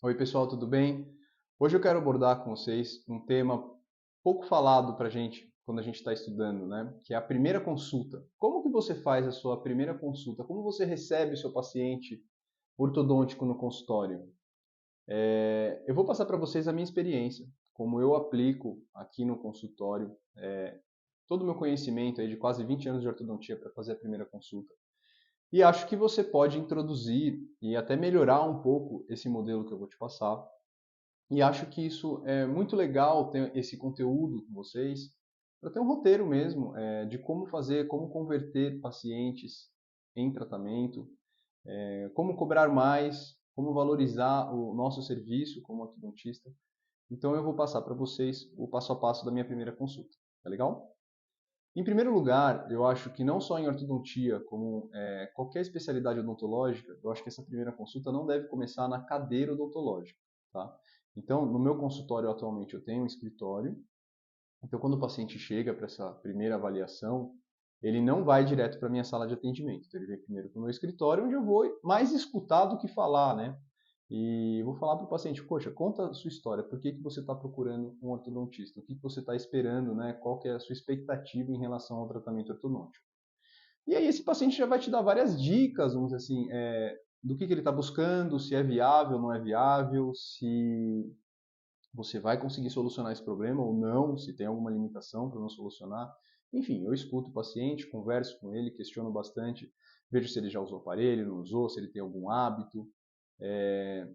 Oi pessoal, tudo bem? Hoje eu quero abordar com vocês um tema pouco falado para a gente quando a gente está estudando, né? Que é a primeira consulta. Como que você faz a sua primeira consulta? Como você recebe o seu paciente ortodôntico no consultório? Eu vou passar para vocês a minha experiência, como eu aplico aqui no consultório, todo o meu conhecimento aí de quase 20 anos de ortodontia para fazer a primeira consulta. E acho que você pode introduzir e até melhorar um pouco esse modelo que eu vou te passar. E acho que isso é muito legal ter esse conteúdo com vocês, para ter um roteiro mesmo de como fazer, como converter pacientes em tratamento, como cobrar mais, como valorizar o nosso serviço como ortodontista. Então eu vou passar para vocês o passo a passo da minha primeira consulta, tá legal? Em primeiro lugar, eu acho que não só em ortodontia, como qualquer especialidade odontológica, eu acho que essa primeira consulta não deve começar na cadeira odontológica, tá? Então, no meu consultório atualmente eu tenho um escritório, então quando o paciente chega para essa primeira avaliação, ele não vai direto para a minha sala de atendimento, então ele vem primeiro para o meu escritório, onde eu vou mais escutar do que falar, né? E vou falar para o paciente, poxa, conta a sua história, por que você está procurando um ortodontista? O que você está esperando, né? Qual que é a sua expectativa em relação ao tratamento ortodôntico? E aí esse paciente já vai te dar várias dicas, vamos dizer assim, do que ele está buscando, se é viável ou não é viável, se você vai conseguir solucionar esse problema ou não, se tem alguma limitação para não solucionar. Enfim, eu escuto o paciente, converso com ele, questiono bastante, vejo se ele já usou aparelho, não usou, se ele tem algum hábito,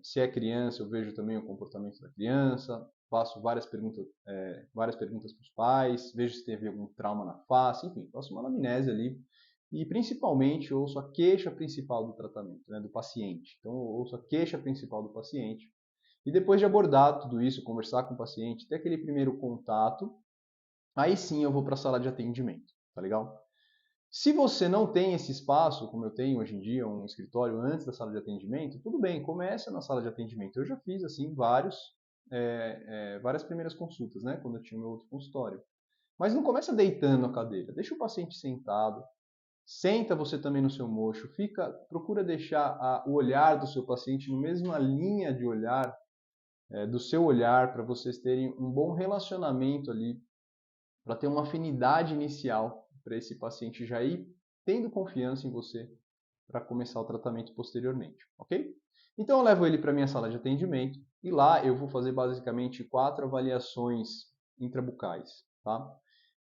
se é criança, eu vejo também o comportamento da criança, faço várias perguntas para os pais, vejo se teve algum trauma na face, enfim, faço uma anamnese ali e principalmente ouço a queixa principal do tratamento, né, do paciente. Então, eu ouço a queixa principal do paciente e depois de abordar tudo isso, conversar com o paciente, ter aquele primeiro contato, aí sim eu vou para a sala de atendimento, tá legal? Se você não tem esse espaço, como eu tenho hoje em dia, um escritório antes da sala de atendimento, tudo bem, começa na sala de atendimento. Eu já fiz assim várias primeiras consultas, né, quando eu tinha o meu outro consultório. Mas não começa deitando a cadeira, deixa o paciente sentado, senta você também no seu mocho, procura deixar o olhar do seu paciente na mesma linha de olhar do seu olhar, para vocês terem um bom relacionamento ali, para ter uma afinidade inicial para esse paciente já ir tendo confiança em você para começar o tratamento posteriormente, ok? Então eu levo ele para minha sala de atendimento e lá eu vou fazer basicamente 4 avaliações intrabucais, tá?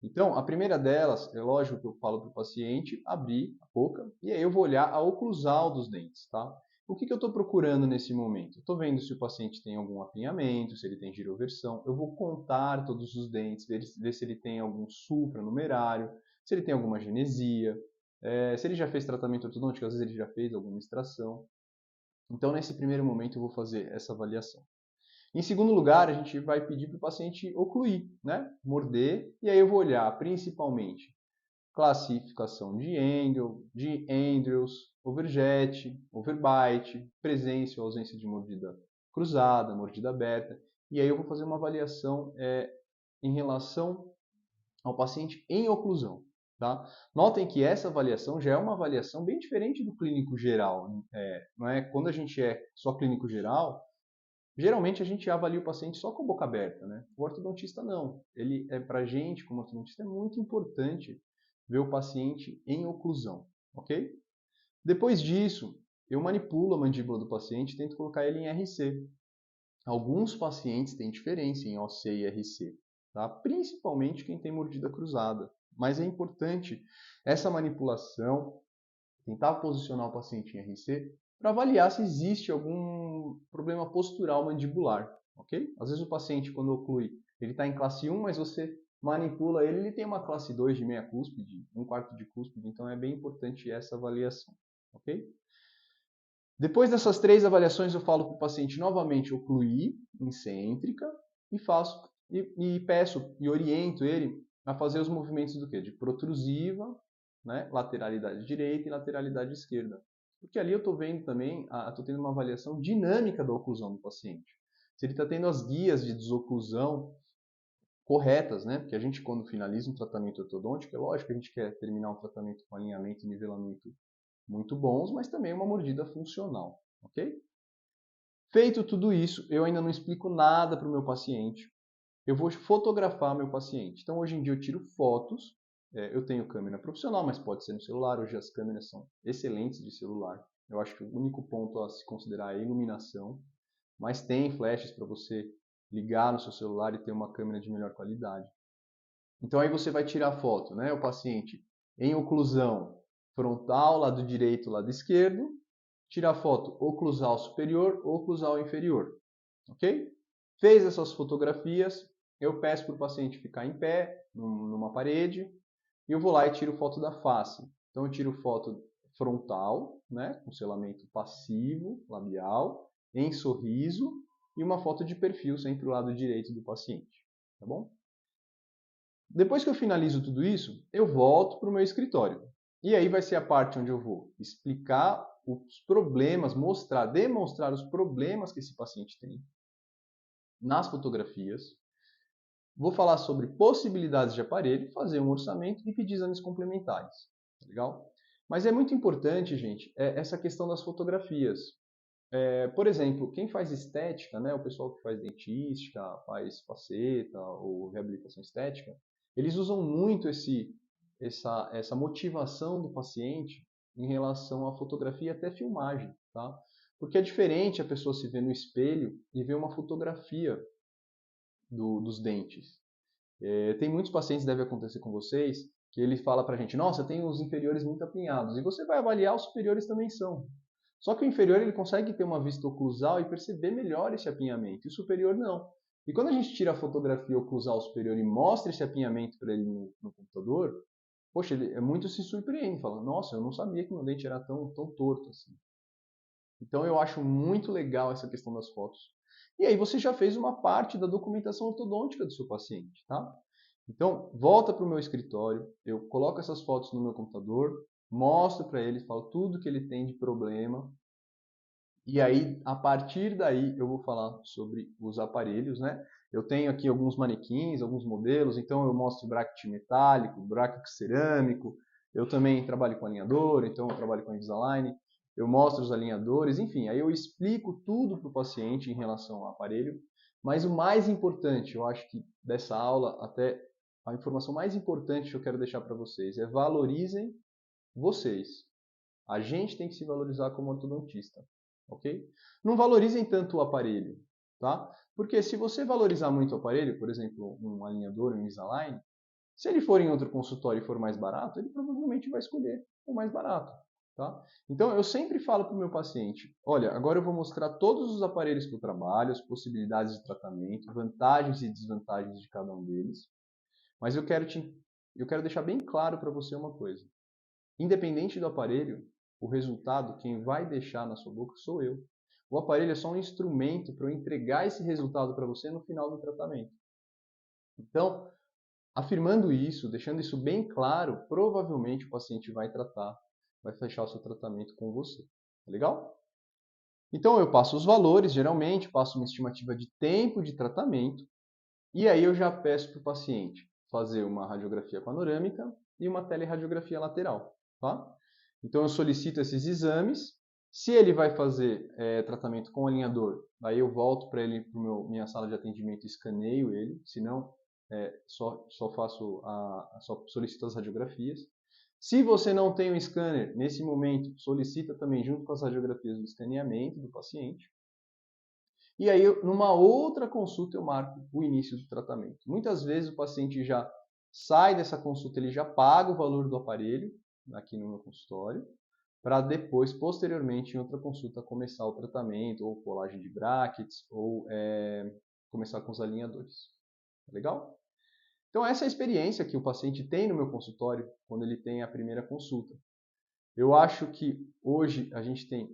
Então, a primeira delas, é lógico que eu falo para o paciente abrir a boca e aí eu vou olhar a oclusal dos dentes, tá? O que eu estou procurando nesse momento? Estou vendo se o paciente tem algum apinhamento, se ele tem giroversão. Eu vou contar todos os dentes, ver se ele tem algum supranumerário, se ele tem alguma genesia, se ele já fez tratamento ortodôntico, às vezes ele já fez alguma extração. Então, nesse primeiro momento, eu vou fazer essa avaliação. Em segundo lugar, a gente vai pedir para o paciente ocluir, né? Morder, e aí eu vou olhar principalmente classificação de Andrews, overjet, overbite, presença ou ausência de mordida cruzada, mordida aberta, e aí eu vou fazer uma avaliação em relação ao paciente em oclusão. Tá? Notem que essa avaliação já é uma avaliação bem diferente do clínico geral. Não é? Quando a gente é só clínico geral, geralmente a gente avalia o paciente só com a boca aberta, né? O ortodontista não. Ele para a gente, como ortodontista, é muito importante ver o paciente em oclusão, ok? Depois disso, eu manipulo a mandíbula do paciente e tento colocar ele em RC. Alguns pacientes têm diferença em OC e RC, tá? Principalmente quem tem mordida cruzada. Mas é importante essa manipulação, tentar posicionar o paciente em RC para avaliar se existe algum problema postural mandibular, ok? Às vezes o paciente, quando oclui, ele está em classe 1, mas você manipula ele, ele tem uma classe 2 de meia cúspide, um quarto de cúspide, então é bem importante essa avaliação, ok? Depois dessas 3 avaliações, eu falo para o paciente novamente ocluir em cêntrica e peço e oriento ele a fazer os movimentos do quê? De protrusiva, né? Lateralidade direita e lateralidade esquerda. Porque ali eu estou vendo também, estou tendo uma avaliação dinâmica da oclusão do paciente. Se ele está tendo as guias de desoclusão corretas, né? Porque a gente, quando finaliza um tratamento ortodôntico, é lógico que a gente quer terminar um tratamento com alinhamento e nivelamento muito bons, mas também uma mordida funcional, ok? Feito tudo isso, eu ainda não explico nada para o meu paciente. Eu vou fotografar meu paciente. Então, hoje em dia, eu tiro fotos. Eu tenho câmera profissional, mas pode ser no celular. Hoje as câmeras são excelentes de celular. Eu acho que o único ponto a se considerar é a iluminação. Mas tem flashes para você ligar no seu celular e ter uma câmera de melhor qualidade. Então, aí você vai tirar a foto, né? O paciente em oclusão frontal, lado direito, lado esquerdo. Tira a foto oclusal superior, oclusal inferior. Ok? Fez essas fotografias, eu peço para o paciente ficar em pé, numa parede, e eu vou lá e tiro foto da face. Então eu tiro foto frontal, né, com selamento passivo, labial, em sorriso, e uma foto de perfil sempre do lado direito do paciente. Tá bom? Depois que eu finalizo tudo isso, eu volto para o meu escritório. E aí vai ser a parte onde eu vou explicar os problemas, demonstrar os problemas que esse paciente tem nas fotografias. Vou falar sobre possibilidades de aparelho, fazer um orçamento e pedir exames complementares. Tá legal? Mas é muito importante, gente, essa questão das fotografias. Por exemplo, quem faz estética, né, o pessoal que faz dentística, faz faceta ou reabilitação estética, eles usam muito essa motivação do paciente em relação à fotografia e até filmagem, tá? Porque é diferente a pessoa se ver no espelho e ver uma fotografia dos dentes. Tem muitos pacientes, deve acontecer com vocês, que ele fala pra gente, nossa, eu tenho os inferiores muito apinhados. E você vai avaliar, os superiores também são. Só que o inferior ele consegue ter uma vista oclusal e perceber melhor esse apinhamento, e o superior não. E quando a gente tira a fotografia oclusal superior e mostra esse apinhamento para ele no computador, poxa, ele muito se surpreende, fala, nossa, eu não sabia que meu dente era tão torto assim. Então eu acho muito legal essa questão das fotos. E aí você já fez uma parte da documentação ortodôntica do seu paciente, tá? Então, volta para o meu escritório, eu coloco essas fotos no meu computador, mostro para ele, falo tudo que ele tem de problema. E aí, a partir daí, eu vou falar sobre os aparelhos, né? Eu tenho aqui alguns manequins, alguns modelos, então eu mostro bracket metálico, bracket cerâmico. Eu também trabalho com alinhador, então eu trabalho com Invisalign. Eu mostro os alinhadores, enfim, aí eu explico tudo para o paciente em relação ao aparelho. Mas o mais importante, eu acho que dessa aula, até a informação mais importante que eu quero deixar para vocês é valorizem vocês. A gente tem que se valorizar como ortodontista, ok? Não valorizem tanto o aparelho, tá? Porque se você valorizar muito o aparelho, por exemplo, um alinhador, um Invisalign, se ele for em outro consultório e for mais barato, ele provavelmente vai escolher o mais barato, tá? Então eu sempre falo para o meu paciente, olha, agora eu vou mostrar todos os aparelhos que eu trabalho, as possibilidades de tratamento, vantagens e desvantagens de cada um deles, mas eu quero deixar bem claro para você uma coisa. Independente do aparelho, o resultado, quem vai deixar na sua boca sou eu. O aparelho é só um instrumento para eu entregar esse resultado para você no final do tratamento. Então, afirmando isso, deixando isso bem claro, provavelmente o paciente vai fechar o seu tratamento com você. Tá legal? Então, eu passo os valores, geralmente, passo uma estimativa de tempo de tratamento, e aí eu já peço para o paciente fazer uma radiografia panorâmica e uma teleradiografia lateral. Tá? Então eu solicito esses exames. Se ele vai fazer tratamento com alinhador, aí eu volto para ele para minha sala de atendimento e escaneio ele. Se não, só faço só solicito as radiografias. Se você não tem um scanner, nesse momento, solicita também junto com as radiografias o escaneamento do paciente. E aí, numa outra consulta, eu marco o início do tratamento. Muitas vezes o paciente já sai dessa consulta, ele já paga o valor do aparelho, aqui no meu consultório, para depois, posteriormente, em outra consulta, começar o tratamento, ou colagem de brackets, ou começar com os alinhadores. Legal? Então, essa é a experiência que o paciente tem no meu consultório quando ele tem a primeira consulta. Eu acho que hoje a gente tem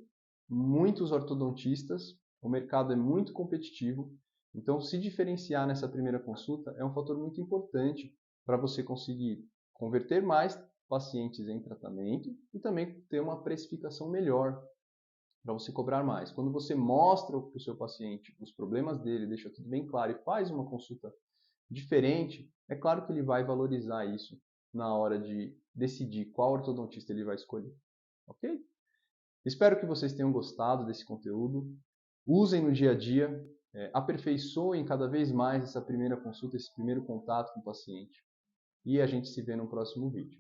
muitos ortodontistas, o mercado é muito competitivo, então se diferenciar nessa primeira consulta é um fator muito importante para você conseguir converter mais pacientes em tratamento e também ter uma precificação melhor para você cobrar mais. Quando você mostra para o seu paciente os problemas dele, deixa tudo bem claro e faz uma consulta diferente, é claro que ele vai valorizar isso na hora de decidir qual ortodontista ele vai escolher. Ok? Espero que vocês tenham gostado desse conteúdo. Usem no dia a dia, aperfeiçoem cada vez mais essa primeira consulta, esse primeiro contato com o paciente. E a gente se vê no próximo vídeo.